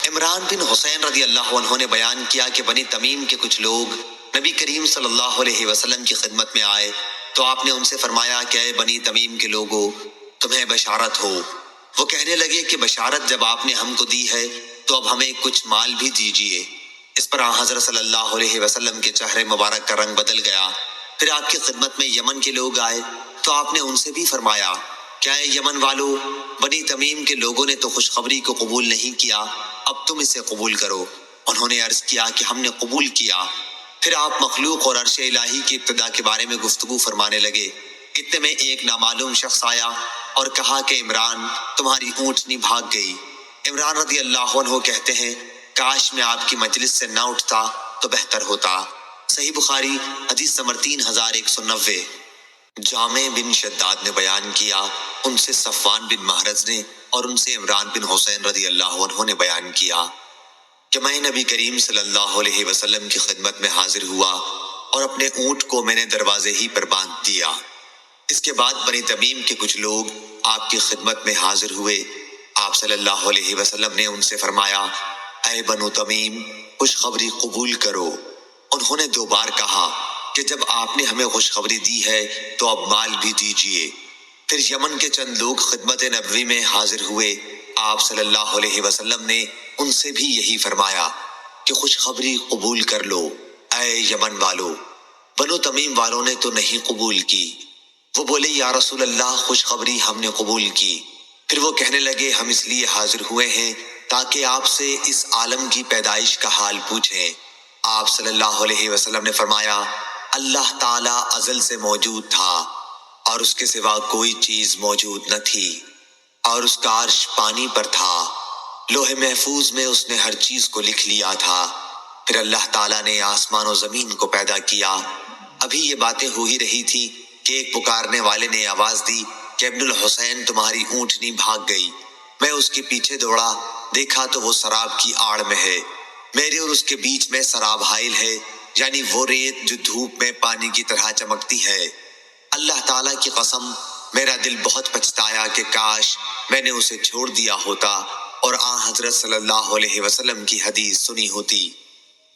عمران بن حسین رضی اللہ عنہ نے بیان کیا کہ بنی تمیم کے کچھ لوگ نبی کریم صلی اللہ علیہ وسلم کی خدمت میں آئے تو آپ نے ان سے فرمایا کہ اے بنی تمیم کے لوگوں، تمہیں بشارت ہو۔ وہ کہنے لگے کہ بشارت جب آپ نے ہم کو دی ہے تو اب ہمیں کچھ مال بھی دیجیے۔ اس پر آن حضرت صلی اللہ علیہ وسلم کے چہرے مبارک کا رنگ بدل گیا۔ پھر آپ کی خدمت میں یمن کے لوگ آئے تو آپ نے ان سے بھی فرمایا، کیا اے یمن والو، بنی تمیم کے لوگوں نے تو خوشخبری کو قبول نہیں کیا، اب تم اسے قبول کرو۔ انہوں نے عرض کیا کہ ہم نے قبول کیا۔ پھر آپ مخلوق اور عرش الہی کی ابتدا کے بارے میں گفتگو فرمانے لگے۔ اتنے میں ایک نامعلوم شخص آیا اور کہا کہ عمران، تمہاری اونٹنی بھاگ گئی۔ عمران رضی اللہ عنہ کہتے ہیں، کاش میں آپ کی مجلس سے نہ اٹھتا تو بہتر ہوتا۔ صحیح بخاری حدیث نمبر 3190۔ جامع بن شداد نے بیان کیا، ان سے صفوان بن محرز نے اور ان سے عمران بن حسین رضی اللہ عنہ نے بیان کیا کہ میں نبی کریم صلی اللہ علیہ وسلم کی خدمت میں حاضر ہوا اور اپنے اونٹ کو میں نے دروازے ہی پر باندھ دیا۔ اس کے بعد بنی تمیم کے کچھ لوگ آپ کی خدمت میں حاضر ہوئے۔ آپ صلی اللہ علیہ وسلم نے ان سے فرمایا، اے بنو تمیم، خوشخبری قبول کرو۔ انہوں نے 2 بار کہا کہ جب آپ نے ہمیں خوشخبری دی ہے تو اب مال بھی دیجیے۔ پھر یمن کے چند لوگ خدمت نبوی میں حاضر ہوئے۔ آپ صلی اللہ علیہ وسلم نے ان سے بھی یہی فرمایا کہ خوشخبری قبول کر لو۔ اے یمن والو، بنو تمیم والوں نے تو نہیں قبول کی۔ وہ بولے، یا رسول اللہ، خوشخبری ہم نے قبول کی۔ پھر وہ کہنے لگے، ہم اس لیے حاضر ہوئے ہیں تاکہ آپ سے اس عالم کی پیدائش کا حال پوچھیں۔ آپ صلی اللہ علیہ وسلم نے فرمایا، اللہ تعالیٰ ازل سے موجود تھا اور اس کے سوا کوئی چیز موجود نہ تھی، اور اس کا عرش پانی پر تھا، لوح محفوظ میں اس نے ہر چیز کو لکھ لیا تھا۔ پھر اللہ تعالیٰ نے آسمان و زمین کو پیدا کیا۔ ابھی یہ باتیں ہو ہی رہی تھی کہ ایک پکارنے والے نے آواز دی کہ ابن الحسین، تمہاری اونٹنی بھاگ گئی۔ میں اس کے پیچھے دوڑا، دیکھا تو وہ سراب کی آڑ میں ہے، میرے اور اس کے بیچ میں سراب حائل ہے، یعنی وہ ریت جو دھوپ میں پانی کی طرح چمکتی ہے۔ اللہ تعالیٰ کی قسم، میرا دل بہت پچھتایا کہ کاش میں نے اسے چھوڑ دیا ہوتا اور آن حضرت صلی اللہ علیہ وسلم کی حدیث سنی ہوتی۔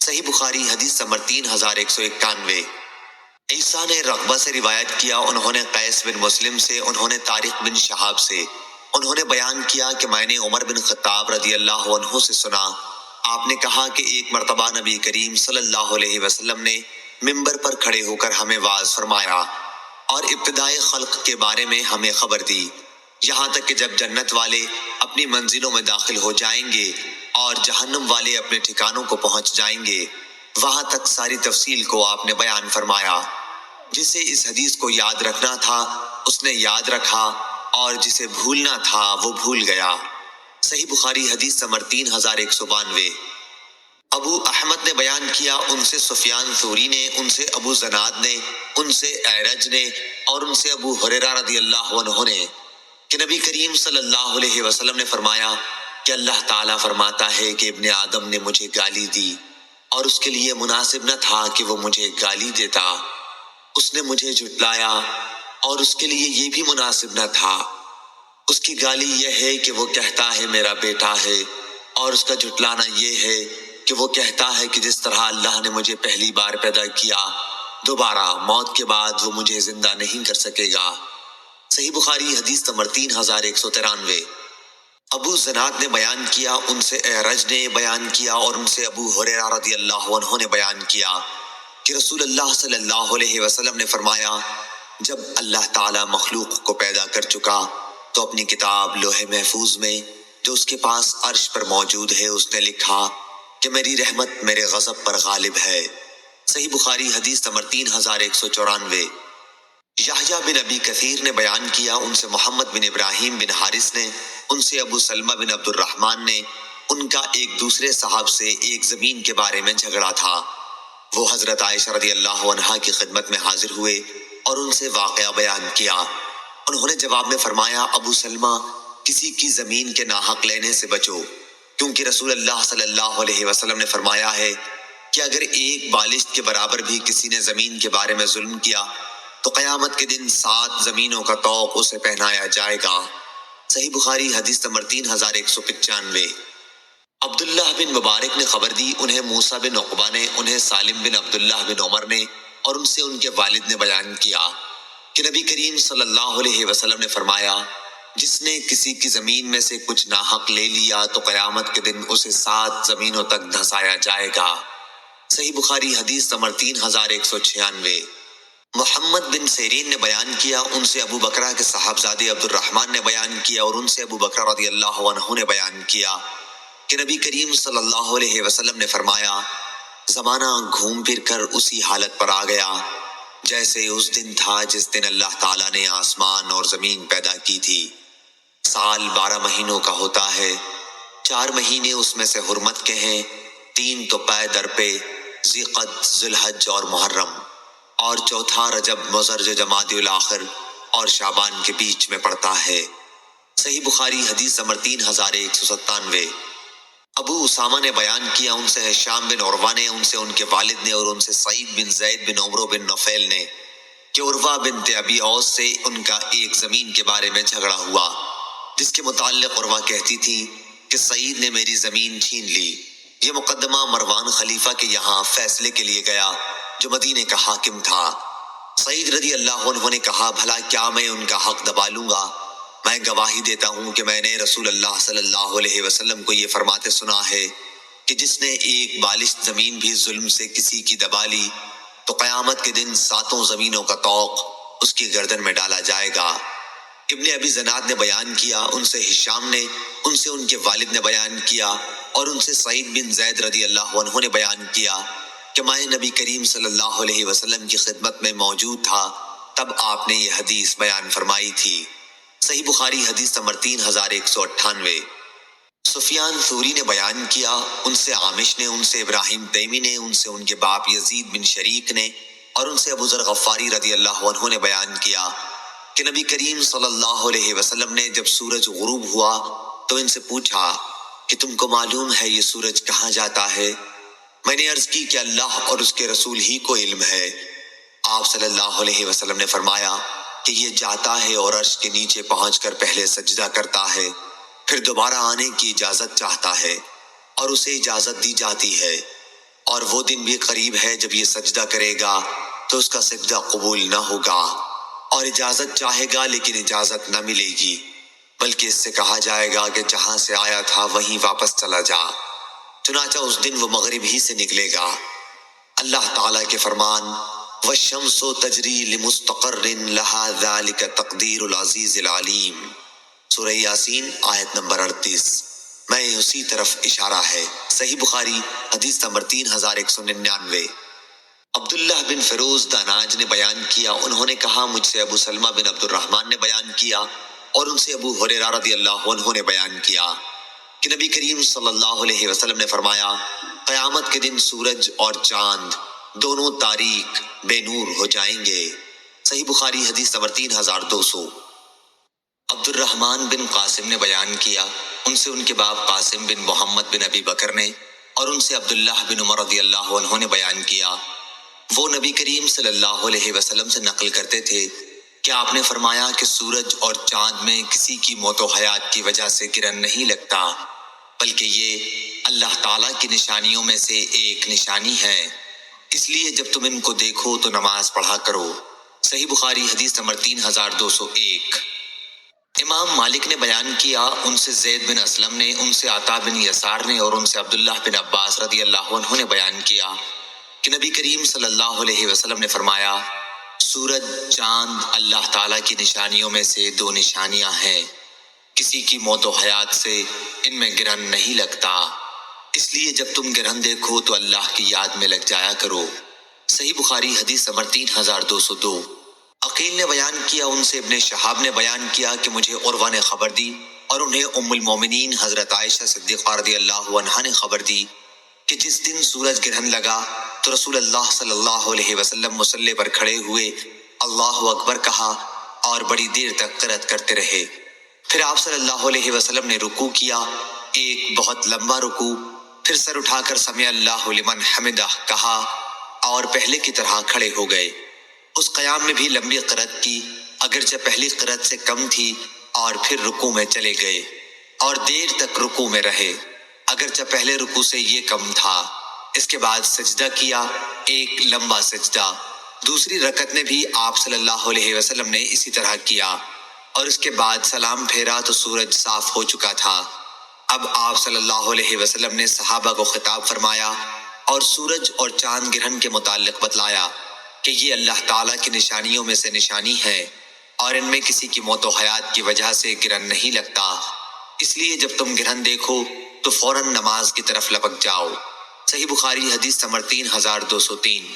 صحیح بخاری حدیث نمبر 3191۔ عیسیٰ نے رغبہ سے روایت کیا، انہوں نے قیس بن مسلم سے، انہوں نے طارق بن شہاب سے، انہوں نے بیان کیا کہ میں نے عمر بن خطاب رضی اللہ عنہ سے سنا، آپ نے کہا کہ ایک مرتبہ نبی کریم صلی اللہ علیہ وسلم نے منبر پر کھڑے ہو کر ہمیں واعظ فرمایا اور ابتدائے خلق کے بارے میں ہمیں خبر دی، یہاں تک کہ جب جنت والے اپنی منزلوں میں داخل ہو جائیں گے اور جہنم والے اپنے ٹھکانوں کو پہنچ جائیں گے، وہاں تک ساری تفصیل کو آپ نے بیان فرمایا۔ جسے اس حدیث کو یاد رکھنا تھا اس نے یاد رکھا، اور جسے بھولنا تھا وہ بھول گیا۔ صحیح بخاری حدیث نمبر 3192۔ ابو احمد نے بیان کیا، ان سے سفیان ثوری نے، ان سے ابو زناد نے، ان سے اعرج نے اور ان سے ابو ہریرہ رضی اللہ عنہ نے کہ نبی کریم صلی اللہ علیہ وسلم نے فرمایا کہ اللہ تعالیٰ فرماتا ہے کہ ابن آدم نے مجھے گالی دی اور اس کے لیے مناسب نہ تھا کہ وہ مجھے گالی دیتا، اس نے مجھے جھٹلایا اور اس کے لیے یہ بھی مناسب نہ تھا۔ اس کی گالی یہ ہے کہ وہ کہتا ہے میرا بیٹا ہے، اور اس کا جھٹلانا یہ ہے کہ وہ کہتا ہے کہ جس طرح اللہ نے مجھے پہلی بار پیدا کیا، دوبارہ موت کے بعد وہ مجھے زندہ نہیں کر سکے گا۔ صحیح بخاری حدیث نمبر 3193۔ ابو زناد نے بیان کیا، ان سے اعرج نے بیان کیا اور ان سے ابو ہریرہ رضی اللہ عنہ نے بیان کیا کہ رسول اللہ صلی اللہ علیہ وسلم نے فرمایا، جب اللہ تعالیٰ مخلوق کو پیدا کر چکا تو اپنی کتاب لوح محفوظ میں جو اس کے پاس عرش پر موجود ہے اس نے لکھا کہ میری رحمت میرے غضب پر غالب ہے۔ صحیح بخاری حدیث نمبر 3194۔ یحییٰ بن ابی کثیر نے بیان کیا، ان سے محمد بن ابراہیم بن حارث نے، ان سے ابو سلمہ بن عبد الرحمن نے، ان کا ایک دوسرے صاحب سے ایک زمین کے بارے میں جھگڑا تھا۔ وہ حضرت عائشہ رضی اللہ عنہا کی خدمت میں حاضر ہوئے اور ان سے واقعہ بیان کیا۔ انہوں نے جواب میں فرمایا، ابو سلمہ، کسی کی زمین کے ناحق لینے سے بچو، کیونکہ رسول اللہ صلی اللہ علیہ وسلم نے فرمایا ہے کہ اگر ایک بالشت کے برابر بھی کسی نے زمین کے بارے میں ظلم کیا تو قیامت کے دن 7 زمینوں کا طوق اسے پہنایا جائے گا۔ صحیح بخاری حدیث نمبر 3195۔ عبداللہ عبداللہ بن مبارک نے خبر دی، انہیں موسیٰ بن عقبہ نے، انہیں سالم بن عبداللہ بن عمر نے اور ان سے ان کے والد نے بیان کیا کہ نبی کریم صلی اللہ علیہ وسلم نے فرمایا، جس نے کسی کی زمین میں سے کچھ ناحق لے لیا تو قیامت کے دن اسے 7 زمینوں تک دھسایا جائے گا۔ صحیح بخاری حدیث نمبر 3196۔ محمد بن سیرین نے بیان کیا، ان سے ابو بکرہ کے صاحبزادے عبد الرحمن نے بیان کیا اور ان سے ابو بکرہ رضی اللہ عنہ نے بیان کیا کہ نبی کریم صلی اللہ علیہ وسلم نے فرمایا، زمانہ گھوم پھر کر اسی حالت پر آ گیا جیسے اس دن تھا جس دن اللہ تعالیٰ نے آسمان اور زمین پیدا کی تھی۔ سال 12 مہینوں کا ہوتا ہے، 4 مہینے اس میں سے حرمت کے ہیں، 3 تو پے در پہ، ذی-قعد، ذوالحج اور محرم، اور چوتھا رجب، مضر، جمادی الاخر اور شعبان کے بیچ میں پڑتا ہے۔ صحیح بخاری حدیث نمبر 3197۔ ابو اسامہ نے بیان کیا، ان سے ہشام بن عروہ نے، ان سے ان کے والد نے اور ان سے سعید بن زید بن عمرو بن نفیل نے کہ عروہ بنت ابی اوس سے ان کا ایک زمین کے بارے میں جھگڑا ہوا، جس کے متعلق عروہ کہتی تھی کہ سعید نے میری زمین چھین لی۔ یہ مقدمہ مروان خلیفہ کے یہاں فیصلے کے لیے گیا جو مدینے کا حاکم تھا۔ سعید رضی اللہ عنہ نے کہا، بھلا کیا میں ان کا حق دبا لوں گا؟ میں گواہی دیتا ہوں کہ میں نے رسول اللہ صلی اللہ علیہ وسلم کو یہ فرماتے سنا ہے کہ جس نے ایک بالشت زمین بھی ظلم سے کسی کی دبا لی تو قیامت کے دن 7 زمینوں کا طوق اس کی گردن میں ڈالا جائے گا۔ ابن ابی زناد نے بیان کیا، ان سے ہشام نے، ان سے ان کے والد نے بیان کیا اور ان سے سعید بن زید رضی اللہ عنہ نے بیان کیا کہ میں نبی کریم صلی اللہ علیہ وسلم کی خدمت میں موجود تھا، تب آپ نے یہ حدیث بیان فرمائی تھی۔ صحیح بخاری حدیث نمبر 3198۔ سفیان ثوری نے بیان کیا، ان سے عامش نے، ان سے ابراہیم تیمی نے، ان سے ان کے باپ یزید بن شریک نے اور ان سے ابو ذر غفاری رضی اللہ عنہ نے بیان کیا کہ نبی کریم صلی اللہ علیہ وسلم نے جب سورج غروب ہوا تو ان سے پوچھا کہ تم کو معلوم ہے یہ سورج کہاں جاتا ہے؟ میں نے عرض کی کہ اللہ اور اس کے رسول ہی کو علم ہے۔ آپ صلی اللہ علیہ وسلم نے فرمایا کہ یہ جاتا ہے اور عرش کے نیچے پہنچ کر پہلے سجدہ کرتا ہے، پھر دوبارہ آنے کی اجازت چاہتا ہے اور اسے اجازت دی جاتی ہے، اور وہ دن بھی قریب ہے جب یہ سجدہ کرے گا تو اس کا سجدہ قبول نہ ہوگا، اور اجازت چاہے گا لیکن اجازت نہ ملے گی، بلکہ اس سے کہا جائے گا کہ جہاں سے آیا تھا وہیں واپس چلا جا، چنانچہ اس دن وہ مغرب ہی سے نکلے گا۔ اللہ تعالیٰ کے فرمان، وَالشَّمْسُ تَجْرِي لِمُسْتَقَرٍّ لَهَا ذَلِكَ تَقْدِيرُ الْعَزِيزِ الْعَلِيمِ، سورہ یاسین آیت نمبر 38 میں اسی طرف اشارہ ہے۔ صحیح بخاری حدیث نمبر 3199۔ عبداللہ بن فیروز داناج نے بیان کیا، انہوں نے کہا، مجھ سے ابو سلمہ بن عبد الرحمن نے بیان کیا اور ان سے ابو ہریرہ رضی اللہ عنہ نے بیان کیا کہ نبی کریم صلی اللہ علیہ وسلم نے فرمایا، قیامت کے دن سورج اور چاند دونوں تاریک بے نور ہو جائیں گے۔ صحیح بخاری حدیث نمبر 3200۔ عبد الرحمن بن قاسم نے بیان کیا، ان سے ان کے باپ قاسم بن محمد بن ابی بکر نے اور ان سے عبداللہ بن عمر رضی اللہ عنہ نے بیان کیا، وہ نبی کریم صلی اللہ علیہ وسلم سے نقل کرتے تھے کہ آپ نے فرمایا کہ سورج اور چاند میں کسی کی موت و حیات کی وجہ سے گرہن نہیں لگتا، بلکہ یہ اللہ تعالیٰ کی نشانیوں میں سے ایک نشانی ہے، اس لیے جب تم ان کو دیکھو تو نماز پڑھا کرو۔ صحیح بخاری حدیث نمبر 3201۔ امام مالک نے بیان کیا، ان سے زید بن اسلم نے، ان سے عطا بن یسار نے اور ان سے عبداللہ بن عباس رضی اللہ عنہ نے بیان کیا کہ نبی کریم صلی اللہ علیہ وسلم نے فرمایا، سورج، چاند اللہ تعالیٰ کی نشانیوں میں سے 2 نشانیاں ہیں، کسی کی موت و حیات سے ان میں گرہن نہیں لگتا، اس لیے جب تم گرہن دیکھو تو اللہ کی یاد میں لگ جایا کرو۔ صحیح بخاری حدیث نمبر 3202۔ عقیل نے بیان کیا، ان سے ابن شہاب نے بیان کیا کہ مجھے عروہ نے خبر دی اور انہیں ام المومنین حضرت عائشہ صدیقہ رضی اللہ عنہا نے خبر دی کہ جس دن سورج گرہن لگا تو رسول اللہ صلی اللہ علیہ وسلم مصلی پر کھڑے ہوئے اللہ اکبر کہا اور بڑی دیر تک قرأت کرتے رہے، پھر آپ صلی اللہ علیہ وسلم نے رکوع کیا، ایک بہت لمبا رکوع، پھر سر اٹھا کر سمع اللہ لمن حمدہ کہا اور پہلے کی طرح کھڑے ہو گئے۔ اس قیام میں بھی لمبی قرأت کی، اگرچہ پہلی قرأت سے کم تھی، اور پھر رکوع میں چلے گئے اور دیر تک رکوع میں رہے۔ اگرچہ پہلے رکوع سے یہ کم تھا۔ اس کے بعد سجدہ کیا، ایک لمبا سجدہ۔ دوسری رکعت میں بھی آپ صلی اللہ علیہ وسلم نے اسی طرح کیا، اور اس کے بعد سلام پھیرا تو سورج صاف ہو چکا تھا۔ اب آپ صلی اللہ علیہ وسلم نے صحابہ کو خطاب فرمایا اور سورج اور چاند گرہن کے متعلق بتلایا کہ یہ اللہ تعالیٰ کی نشانیوں میں سے نشانی ہے، اور ان میں کسی کی موت و حیات کی وجہ سے گرہن نہیں لگتا، اس لیے جب تم گرہن دیکھو تو فوراً نماز کی طرف لپک جاؤ۔ صحیح بخاری حدیث نمبر 3203۔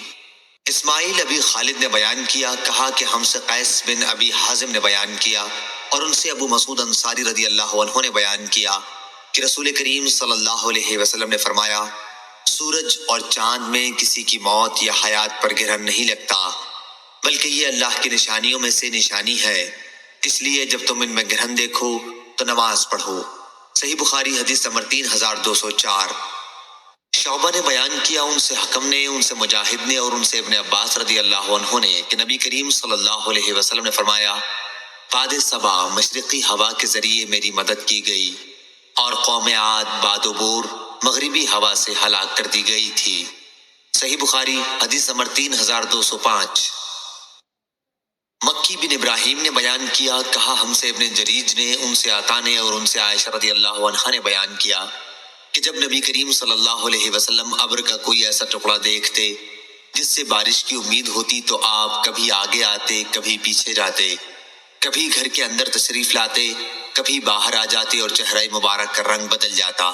اسماعیل ابی خالد نے بیان کیا، کہا کہ ہم سے قیس بن ابی حازم نے بیان کیا، اور ان سے ابو مسعود انصاری رضی اللہ عنہ نے بیان کیا کہ رسول کریم صلی اللہ علیہ وسلم نے فرمایا، سورج اور چاند میں کسی کی موت یا حیات پر گرہن نہیں لگتا، بلکہ یہ اللہ کی نشانیوں میں سے نشانی ہے، اس لیے جب تم ان میں گرہن دیکھو تو نماز پڑھو۔ صحیح بخاری حدیث نمبر 3204۔ شعبہ نے بیان کیا، ان سے حکم نے، ان سے مجاہد نے، اور ان سے ابن عباس رضی اللہ عنہ نے کہ نبی کریم صلی اللہ علیہ وسلم نے فرمایا، باد صبا مشرقی ہوا کے ذریعے میری مدد کی گئی، اور قوم عاد باد و بور مغربی ہوا سے ہلاک کر دی گئی تھی۔ صحیح بخاری حدیث نمبر 3205۔ مکی بن ابراہیم نے بیان کیا، کہا ہم سے ابن جریج نے، ان سے عطا نے، اور ان سے عائشہ رضی اللہ عنہا نے بیان کیا کہ جب نبی کریم صلی اللہ علیہ وسلم ابر کا کوئی ایسا ٹکڑا دیکھتے جس سے بارش کی امید ہوتی تو آپ کبھی آگے آتے، کبھی پیچھے جاتے، کبھی گھر کے اندر تشریف لاتے، کبھی باہر آ جاتے، اور چہرہ مبارک کا رنگ بدل جاتا،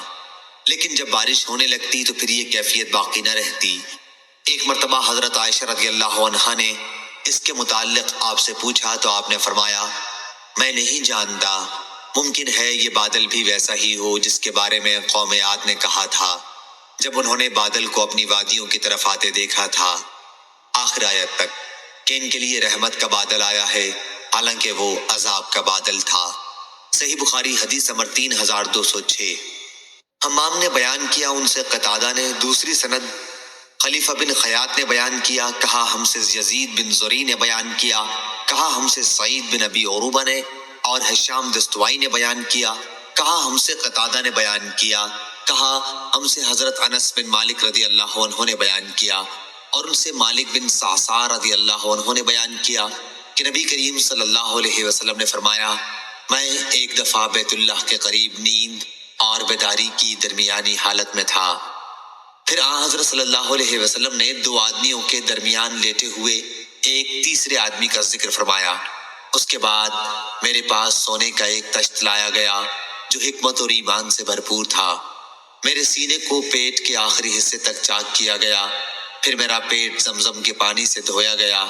لیکن جب بارش ہونے لگتی تو پھر یہ کیفیت باقی نہ رہتی۔ ایک مرتبہ حضرت عائشہ رضی اللہ عنہا نے اس کے متعلق آپ سے پوچھا تو آپ نے فرمایا، میں نہیں جانتا، ممکن ہے یہ بادل بھی ویسا ہی ہو جس کے بارے میں قوم عاد نے کہا تھا جب انہوں نے بادل کو اپنی وادیوں کی طرف آتے دیکھا تھا، آخر آیت تک کہ ان کے لیے رحمت کا بادل آیا ہے، حالانکہ وہ عذاب کا بادل تھا۔ صحیح بخاری حدیث نمبر 3206۔ حمام نے بیان کیا، ان سے قتادہ نے، دوسری سند خلیفہ بن خیاط نے بیان کیا، کہا ہم سے یزید بن زری نے بیان کیا، کہا ہم سے سعید بن ابی عروبہ نے، اور ہشام دستوائی نے بیان کیا، کہا ہم سے قتادہ نے بیان کیا، کہا ہم سے حضرت انس بن مالک رضی اللہ عنہ نے بیان کیا، اور ان سے مالک بن صعصع رضی اللہ عنہ نے بیان کیا کہ نبی کریم صلی اللہ علیہ وسلم نے فرمایا، میں ایک دفعہ بیت اللہ کے قریب نیند اور بیداری کی درمیانی حالت میں تھا، پھر حضرت صلی اللہ علیہ وسلم نے دو آدمیوں کے درمیان لیٹے ہوئے ایک تیسرے آدمی کا ذکر فرمایا، اس کے بعد میرے پاس سونے کا ایک تشت لایا گیا جو حکمت اور ایمان سے بھرپور تھا، میرے سینے کو پیٹ کے آخری حصے تک چاک کیا گیا، پھر میرا پیٹ زمزم کے پانی سے دھویا گیا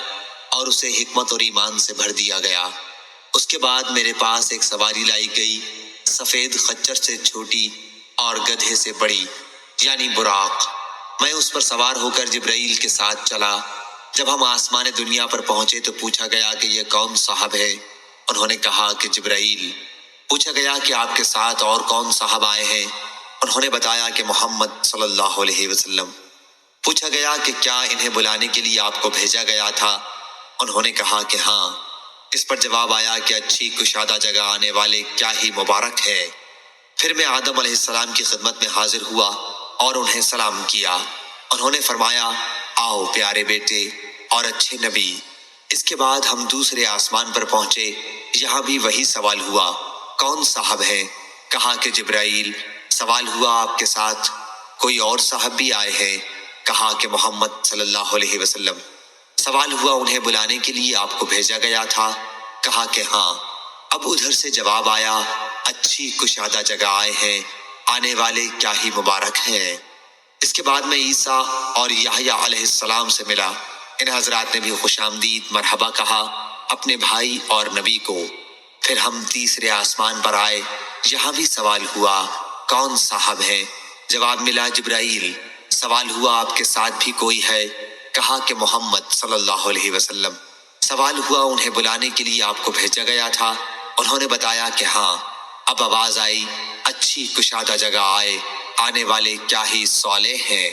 اور اسے حکمت اور ایمان سے بھر دیا گیا، اس کے بعد میرے پاس ایک سواری لائی گئی، سفید خچر سے چھوٹی اور گدھے سے بڑی، یعنی براق، میں اس پر سوار ہو کر جبرائیل کے ساتھ چلا، جب ہم آسمان دنیا پر پہنچے تو پوچھا گیا کہ یہ کون صاحب ہے، انہوں نے کہا کہ جبرائیل، پوچھا گیا کہ آپ کے ساتھ اور کون صاحب آئے ہیں، انہوں نے بتایا کہ محمد صلی اللہ علیہ وسلم، پوچھا گیا کہ کیا انہیں بلانے کے لیے آپ کو بھیجا گیا تھا، انہوں نے کہا کہ ہاں، اس پر جواب آیا کہ اچھی کشادہ جگہ آنے والے کیا ہی مبارک ہے، پھر میں آدم علیہ السلام کی خدمت میں حاضر ہوا اور انہیں سلام کیا، انہوں نے فرمایا، آؤ پیارے بیٹے اور اچھے نبی، اس کے بعد ہم دوسرے آسمان پر پہنچے، یہاں بھی وہی سوال ہوا، کون صاحب ہے، کہا کہ جبرائیل، سوال ہوا آپ کے ساتھ کوئی اور صاحب بھی آئے ہیں، کہا کہ محمد صلی اللہ علیہ وسلم، سوال ہوا انہیں بلانے کے لیے آپ کو بھیجا گیا تھا، کہا کہ ہاں، اب ادھر سے جواب آیا، اچھی کشادہ جگہ آئے ہیں، آنے والے کیا ہی مبارک ہیں۔ اس کے بعد میں عیسیٰ اور یحییٰ علیہ السلام سے ملا، ان حضرات نے بھی خوش آمدید مرحبا کہا اپنے بھائی اور نبی کو، پھر ہم تیسرے آسمان پر آئے، یہاں بھی سوال ہوا، کون صاحب ہیں، جواب ملا جبرائیل، سوال ہوا آپ کے ساتھ بھی کوئی ہے، کہا کہ محمد صلی اللہ علیہ وسلم، سوال ہوا انہیں بلانے کے لیے آپ کو بھیجا گیا تھا، انہوں نے بتایا کہ ہاں، اب آواز آئی، اچھی کشادہ جگہ آئے، آنے والے کیا ہی صالح ہیں۔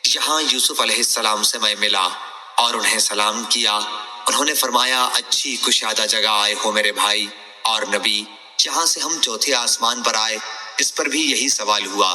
یہاں یوسف علیہ السلام سے میں ملا اور انہیں سلام کیا، انہوں نے فرمایا، اچھی کشادہ جگہ آئے ہو میرے بھائی اور نبی۔ یہاں سے ہم چوتھے آسمان پر آئے، اس پر بھی یہی سوال ہوا،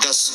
10